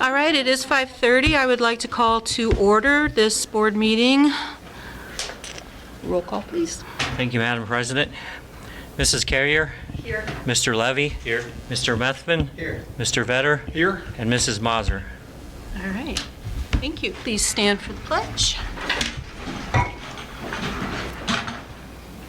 All right, it is 5:30. I would like to call to order this board meeting. Roll call, please. Thank you, Madam President. Mrs. Carrier? Here. Mr. Levy? Here. Mr. Methvin? Here. Mr. Vetter? Here. And Mrs. Mazur. All right. Thank you. Please stand for the pledge.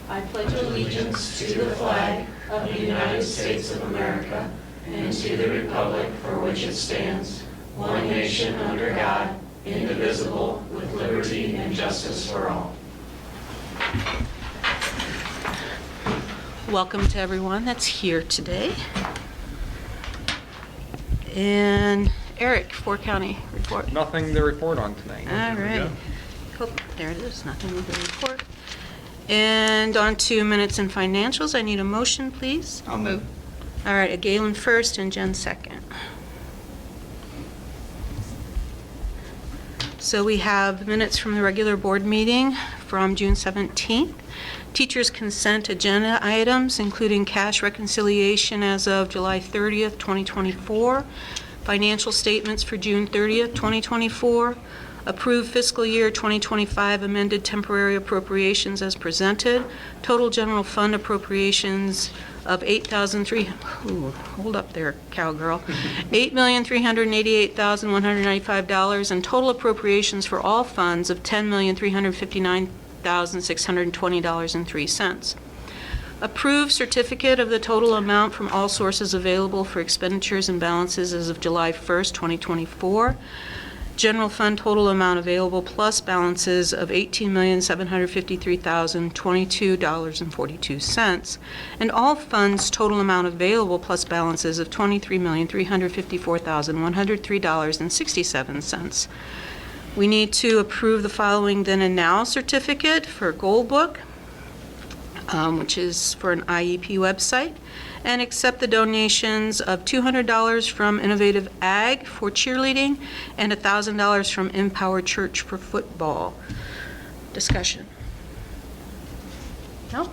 I pledge allegiance to the flag of the United States of America and to the republic for which it stands, one nation under God, indivisible, with liberty and justice for all. Welcome to everyone that's here today. And Eric, Fort County report. Nothing to report on tonight. All right. Oh, there it is, nothing to report. And on to minutes and financials. I need a motion, please. I'll move. All right, Galen first and Jen second. So we have minutes from the regular board meeting from June 17th. Teachers' consent agenda items, including cash reconciliation as of July 30th, 2024. Financial statements for June 30th, 2024. Approved fiscal year 2025 amended temporary appropriations as presented. Total general fund appropriations of hold up there, cowgirl. $8,388,195 and total appropriations for all funds of $10,359,620.03. Approved certificate of the total amount from all sources available for expenditures and balances as of July 1st, 2024. General fund total amount available plus balances of $18,753,022.42, and all funds total amount available plus balances of $23,354,103.67. We need to approve the following then and now certificate for Gold Book, which is for an IEP website, and accept the donations of $200 from Innovative Ag for cheerleading and $1,000 from Empower Church for football. Discussion. No?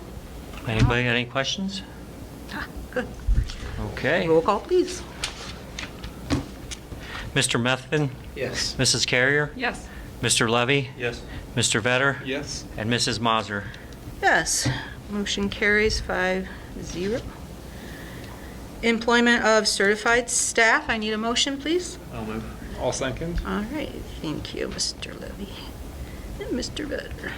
Anybody got any questions? Good. Okay. Roll call, please. Mr. Methvin? Yes. Mrs. Carrier? Yes. Mr. Levy? Yes. Mr. Vetter? Yes. And Mrs. Mazur. Yes. Motion carries 5-0. Employment of certified staff. I need a motion, please. I'll move. I'll second. All right. Thank you, Mr. Levy and Mr. Vetter.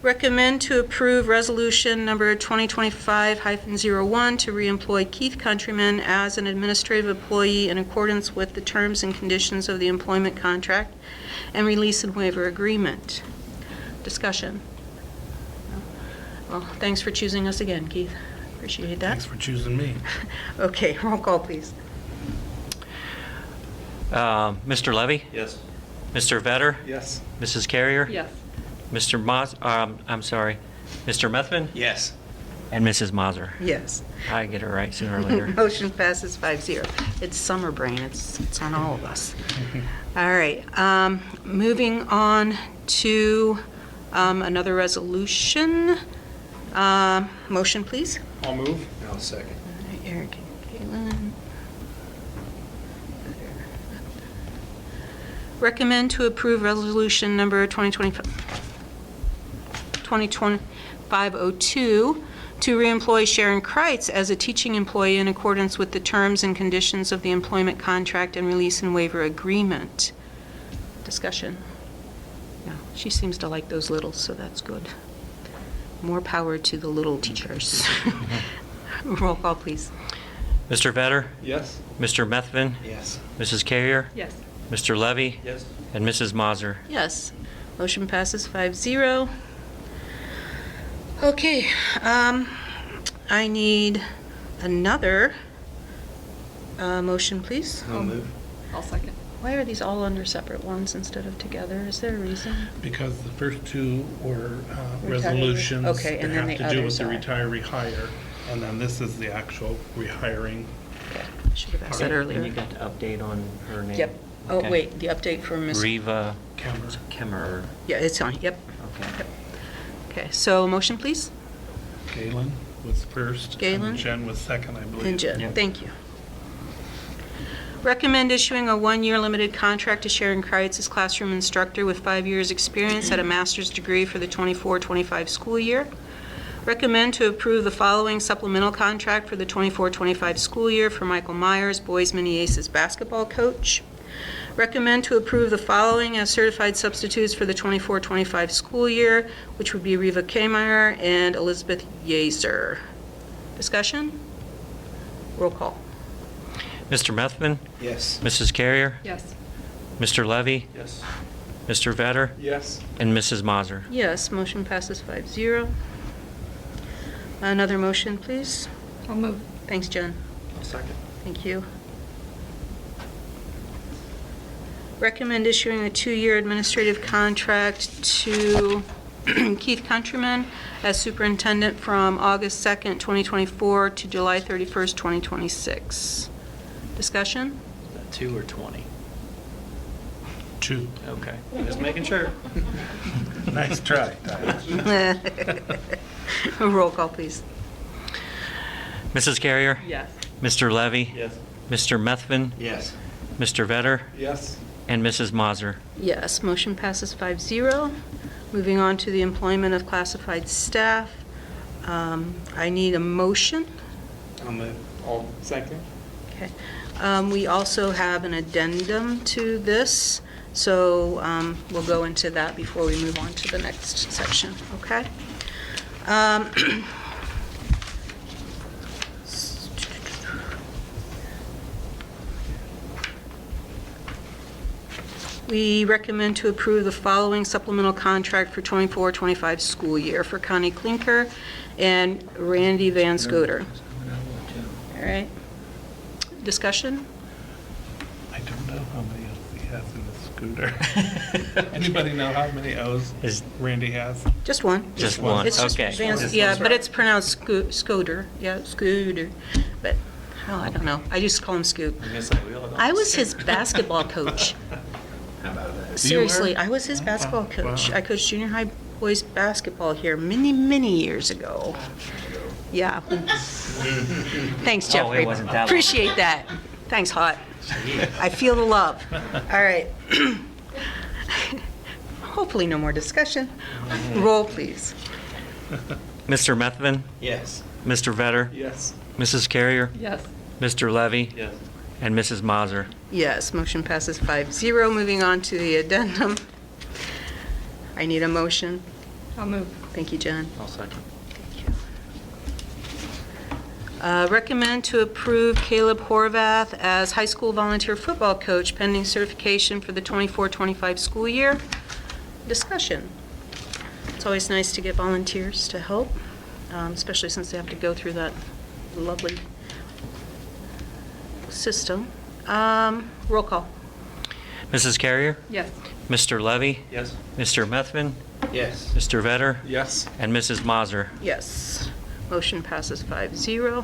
Recommend to approve resolution number 2025-01 to reemploy Keith Countryman as an administrative employee in accordance with the terms and conditions of the employment contract and release and waiver agreement. Discussion. Well, thanks for choosing us again, Keith. Appreciate that. Thanks for choosing me. Okay, roll call, please. Mr. Levy? Yes. Mr. Vetter? Yes. Mrs. Carrier? Yes. Mr. Mr. Methvin? Yes. And Mrs. Mazur. Yes. I get it right sooner or later. Motion passes 5-0. It's summer brain. It's on all of us. All right. Moving on to another resolution. Motion, please. I'll move. I'll second. All right, Eric and Caitlin. Recommend to approve resolution number 2025-02 to reemploy Sharon Kreitz as a teaching employee in accordance with the terms and conditions of the employment contract and release and waiver agreement. Discussion. Yeah, she seems to like those littles, so that's good. More power to the little teachers. Roll call, please. Mr. Vetter? Yes. Mr. Methvin? Yes. Mrs. Carrier? Yes. Mr. Levy? Yes. And Mrs. Mazur. Yes. Motion passes 5-0. Okay, I need another motion, please. I'll move. I'll second. Why are these all under separate ones instead of together? Is there a reason? Because the first two were Retiree. resolutions Okay, that and then have the to do with others the are- retiree hire, and then this is the actual rehiring. Okay, I should have asked that earlier. And you got the update on her name? Yep. Oh, Okay. wait, the update for Ms. Riva Cameron. Kemmer. Yeah, it's on, yep. Okay. Yep. Okay, so motion, please. Galen was first. Galen. And Jen was second, I believe. And Jen, Yep. thank you. Recommend issuing a one-year limited contract to Sharon Kreitz as classroom instructor with 5 years' experience at a master's degree for the 24-25 school year. Recommend to approve the following supplemental contract for the 24-25 school year for Michael Myers, boys Mini Aces basketball coach. Recommend to approve the following as certified substitutes for the 24-25 school year, which would be Reva Kmeyer and Elizabeth Yeazer. Discussion? Roll call. Mr. Methvin? Yes. Mrs. Carrier? Yes. Mr. Levy? Yes. Mr. Vetter? Yes. And Mrs. Mazur? Yes, motion passes 5-0. Another motion, please. I'll move. Thanks, Jen. I'll second. Thank you. Recommend issuing a 2-year administrative contract to Keith Countryman as superintendent from August 2nd, 2024 to July 31st, 2026. Discussion? Is that 2 or 20? 2. Okay, just making sure. Nice try, Tyler. Roll call, please. Mrs. Carrier? Yes. Mr. Levy? Yes. Mr. Methvin? Yes. Mr. Vetter? Yes. And Mrs. Mazur? Yes, motion passes 5-0. Moving on to the employment of classified staff. I need a motion. I'll move. I'll second. Okay. We also have an addendum to this, so we'll go into that before we move on to the next section, okay? We recommend to approve the following supplemental contract for 24-25 school year for Connie Klinker and Randy Van Scoter. All right. Discussion? I don't know how many O's he has in the scooter. Anybody know how many O's Is- Randy has? Just one. Just one, It's just okay. Van- yeah, but it's pronounced Scoter. Yeah, Scooter. But, oh, I don't know. I used to call him Scoot. I was his basketball coach. Seriously, I was his basketball coach. Wow. I coached junior high boys basketball here many, many years ago. Yeah. Thanks, Oh, Jeffrey. it wasn't that long. Appreciate that. Thanks, Hot. I feel the love. All right. Hopefully no more discussion. Roll, please. Mr. Methvin? Yes. Mr. Vetter? Yes. Mrs. Carrier? Yes. Mr. Levy? Yes. And Mrs. Mazur? Yes, motion passes 5-0. Moving on to the addendum. I need a motion. I'll move. Thank you, Jen. I'll second. Recommend to approve Caleb Horvath as high school volunteer football coach pending certification for the 24-25 school year. Discussion. It's always nice to get volunteers to help, especially since they have to go through that lovely system. Roll call. Mrs. Carrier? Yes. Mr. Levy? Yes. Mr. Methvin? Yes. Mr. Vetter? Yes. And Mrs. Mazur? Yes. Motion passes 5-0.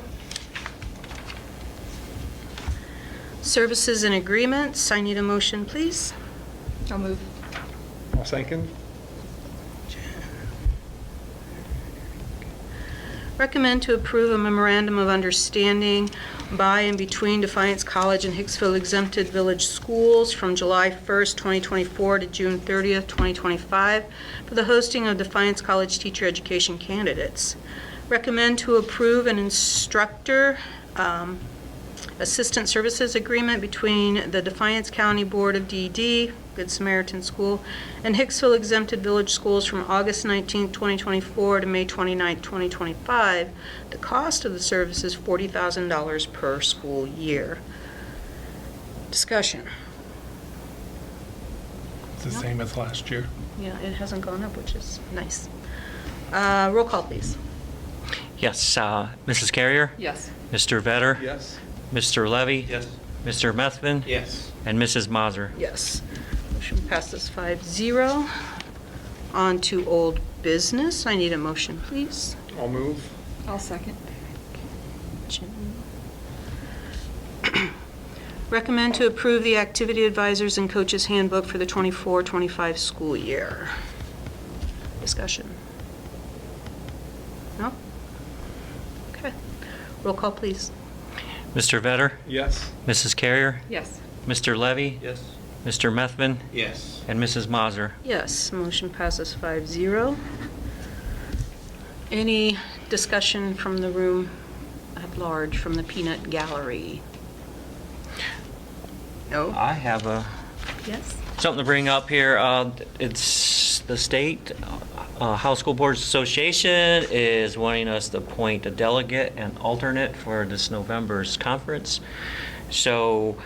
Services and agreements. I need a motion, please. I'll move. I'll second. Recommend to approve a memorandum of understanding by and between Defiance College and Hicksville Exempted Village Schools from July 1st, 2024 to June 30th, 2025 for the hosting of Defiance College teacher education candidates. Recommend to approve an instructor assistant services agreement between the Defiance County Board of DD, Good Samaritan School, and Hicksville Exempted Village Schools from August 19, 2024 to May 29, 2025. The cost of the service is $40,000 per school year. Discussion. It's the same as last year. Yeah, it hasn't gone up, which is nice. Roll call, please. Yes, Mrs. Carrier? Yes. Mr. Vetter? Yes. Mr. Levy? Yes. Mr. Methvin? Yes. And Mrs. Mazur? Yes. Motion passes 5-0. On to old business. I need a motion, please. I'll move. I'll second. Recommend to approve the activity advisors and coaches handbook for the 24-25 school year. Discussion. No? Okay. Roll call, please. Mr. Vetter, Yes. Mrs. Carrier, Yes. Mr. Levy, Yes. Mr. Methvin, Yes. and Mrs. Mazur. Yes, motion passes 5-0. Any discussion from the room at large, from the peanut gallery? No? I have Yes? something to bring up here. It's the state House School Boards Association is wanting us to appoint a delegate and alternate for this November's conference. So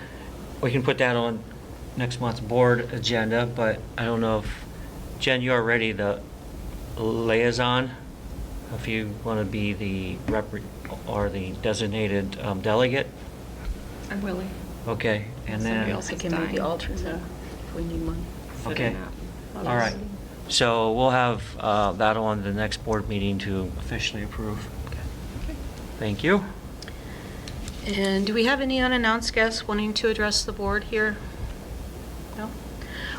we can put that on next month's board agenda, but I don't know if, Jen, you're already the liaison, if you want to be the rep or the designated delegate. I'm willing. Okay, and Somebody then, else I is can be the dying. alternate if we need one. okay, all right. So we'll have that on the next board meeting to officially approve. Thank you. And do we have any unannounced guests wanting to address the board here? No?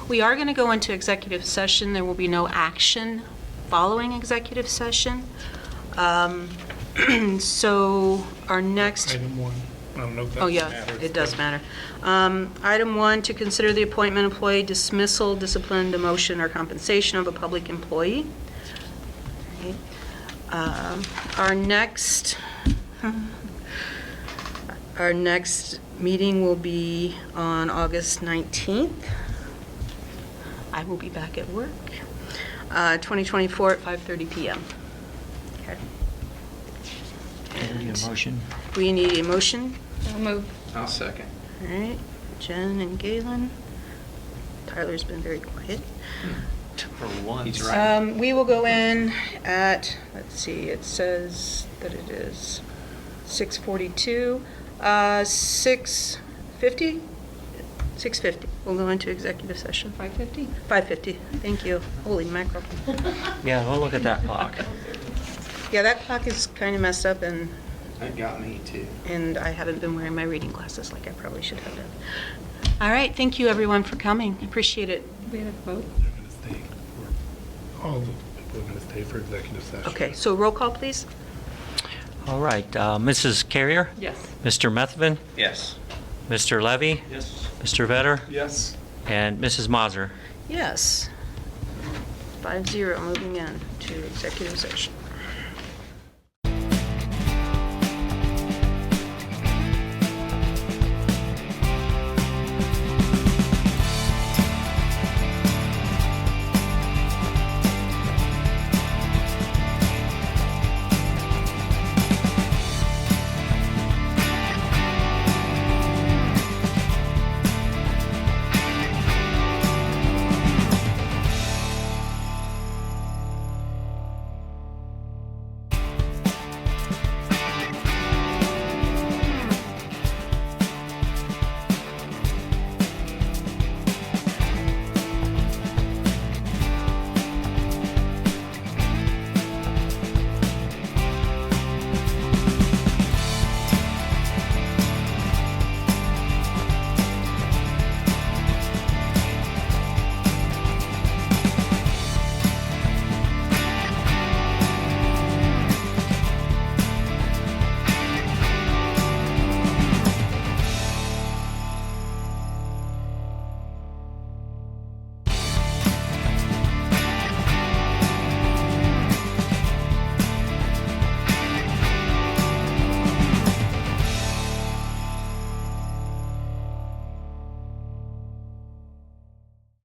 We are going to go into executive session. There will be no action following executive session. So our next... Item 1. I don't know if that Oh, yeah, matters, it does but- matter. Item 1, to consider the appointment, employee dismissal, discipline, demotion, or compensation of a public employee. Okay. Our next meeting will be on August 19th. I will be back at work. 2024 at 5:30 PM. Okay. Need a motion? We need a motion. I'll move. I'll second. All right, Jen and Galen. Tyler's been very quiet. For once. He's right. We will go in at, let's see, it says that it is 6:42, 6:50? 6:50. We'll go into executive session. 5:50? 5:50, thank you. Holy mackerel. Yeah, we'll look at that clock. Yeah, that clock is kind of messed up, and That got me too. I haven't been wearing my reading glasses like I probably should have done. All right, thank you everyone for coming. Appreciate it. We had a vote? They're going to stay, all the people are going to stay for executive session. Okay, so roll call, please. All right, Mrs. Carrier, Yes. Mr. Methvin, Yes. Mr. Levy, Yes. Mr. Vetter, Yes. and Mrs. Mazur. Yes. 5-0, moving in to executive session.